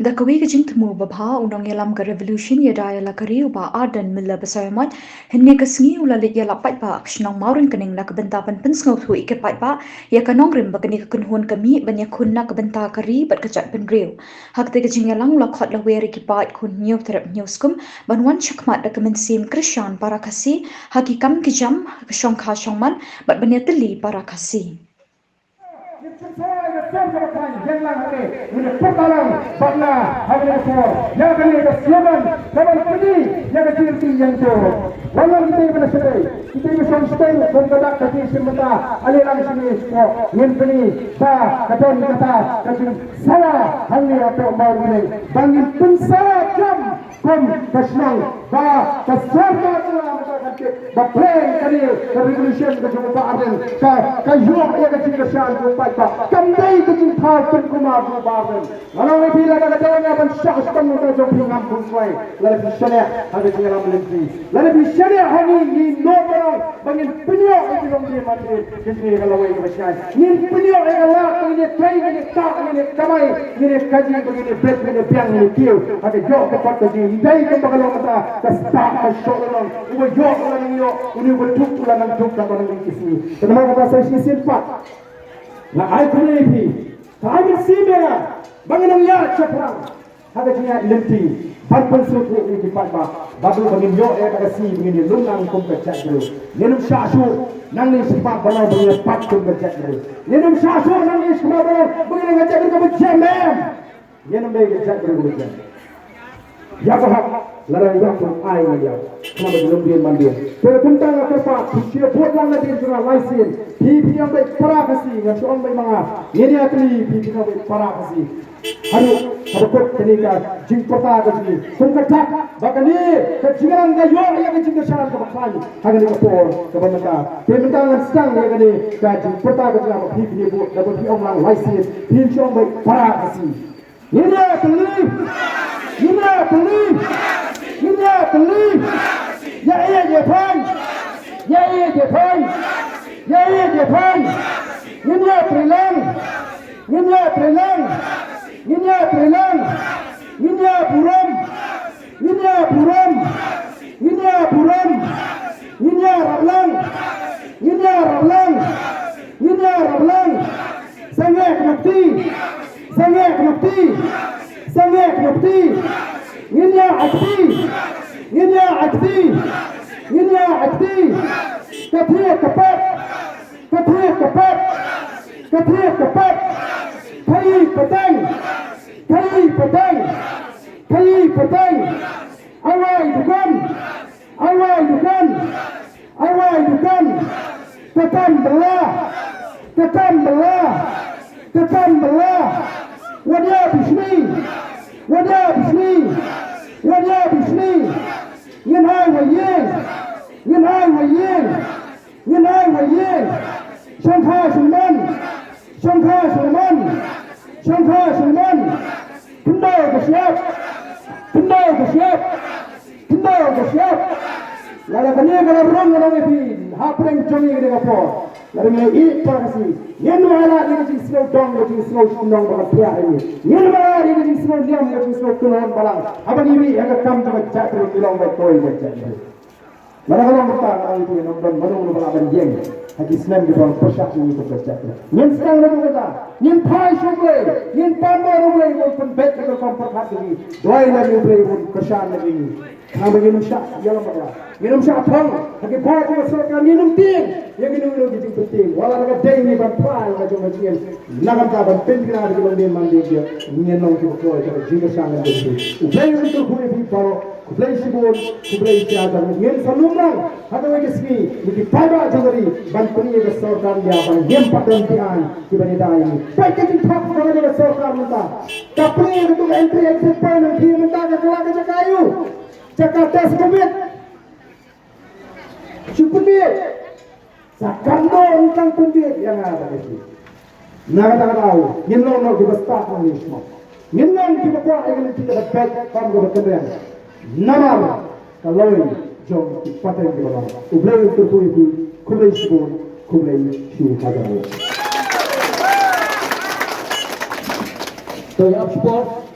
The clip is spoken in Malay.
The kawi kajing temu babha unong yalam ka revolution ya daya la kari uba ardan mila basaramat henne kasngi ula lit ya lapat ba akshnong maurin kaning la kabentapan pensngau thu ikepat ba ya kanong rim ba kani kunhun kami banya kunna kabenta kari bat kajat penriu hak te kajing yalang la khot la weri kipat kun nyu terap nyuskum banwan chakmat da kemensim krishan para kasi hakikam kijam kashong khashongman bat banya teli para kasi revolution ke jumpa arden ka yuak ya ke cingasan jumpa kamdai ke jumpa pen kumar jumpa arden walau itu laga katanya ban syakhs kamu ke jumpa ngam puswai lalu syariah ada dalam lenti lalu syariah hari ni no barang bangin penyok itu dong dia mati jadi kalau ini macam ni penyok Allah ini try ini tak ini kamai ini kaji begini bet ini piang ini kiu ada jok kepat kaji dai ke kalau kata kestak kesyolong uwe jok orang yo ini betul ulang tuk tak orang kismi kenapa kata saya simpat na ai kuni pi kami simera bangun ya ceprang ada punya lenti pan suku ini dipat ba baru bangin yo kata si begini lunang kum kecak dulu nenum syashu nang ni simpat balau begini pat kum kecak dulu nenum syashu nang ni simpat balau begini kecak dulu kecak nenum dai kecak dulu kecak ya bahak larang yang pun ai dia kenapa belum dia mandir tentang apa pak dia buat lang dia juga license pipi yang baik para kasih yang soal baik manga ini akli pipi yang baik para kasih haru kot kenika jing pota kasih sungkatak bakali kejingan gayo yang kejing kesalan kebakan hagan ni kapor kebanaka tentang stang yang kini kejing pota kasih apa pipi dia buat dapat dia orang license pipi yang baik para kasih ini akli Ini believe. Ya iya Japan. Ya iya Japan. Ya iya Japan. Ini Thailand. Ini Thailand. Ini Thailand. Ini Buram. Ini Buram. Ini Buram. Ini Rablang. Ini Rablang. Ini Rablang. Sangat bukti. Sangat bukti. Sangat bukti. Ini akti. Ini akti. Ini akti. Ketia kepat. Ketia kepat. Ketia kepat. Kai petang. Kai petang. Kai petang. Awal dukan. Awal dukan. Awal dukan. Ketam belah. Ketam belah. Ketam belah. Wajah bismi. Wajah bismi. Wajah bismi. Nhân hai người yên. Nhân hai người yên. Nhân hai người yên. Sông Kha Sùng Mân. Sông Kha Sùng Mân. Sông Kha Sùng Mân. Kính đầu của siap. Kính đầu của siap. Kính đầu của siap. Lalu kanya kalau orang orang itu hapeng jongi ke kapor. Lalu mulai ik perkasi. Yang mana dia jadi slow down, jadi slow down pada pihak ini. Yang mana dia jadi slow diam, jadi slow turun balang. Apa ni yang kam tu macam tu bilang betul macam tu. Mana kalau kita orang itu yang orang baru orang akan jeng. Hati Islam di bawah persyak ini tu macam tu. Yang sekarang orang kata, yang pai sumber, yang pandai rumai pun penbet kita kompor hati ini. Dua lagi rumai pun kesan lagi ini. Kami minum syak, yang apa? Minum syak pang, hati bawa ke masyarakat minum ting, yang minum itu jadi penting. Walau mereka day ni berperan macam macam, nak apa penting ada di dalam mandi dia, minum itu kau itu juga sangat penting. Ublay itu kau ini baru, ublay sibuk, ublay siapa? Yang selumrang, hati mereka sini, mungkin pada jadi bantuan yang masyarakat dia apa? Yang padan tiang di bawah ini. Baik kita tak boleh dengan masyarakat kita. Kapri itu entry exit point nanti kita keluar ke kayu. Jakarta Summit. Summit. Jakarta tentang pembit yang ada di sini. Nak tahu, nilai kita start ni semua. Nilai kita buat yang kita dapat kamu berkenaan. Nama kalau jom kita yang kita buat. Ublay itu kulai sibuk, kulai siapa. So, ya sport.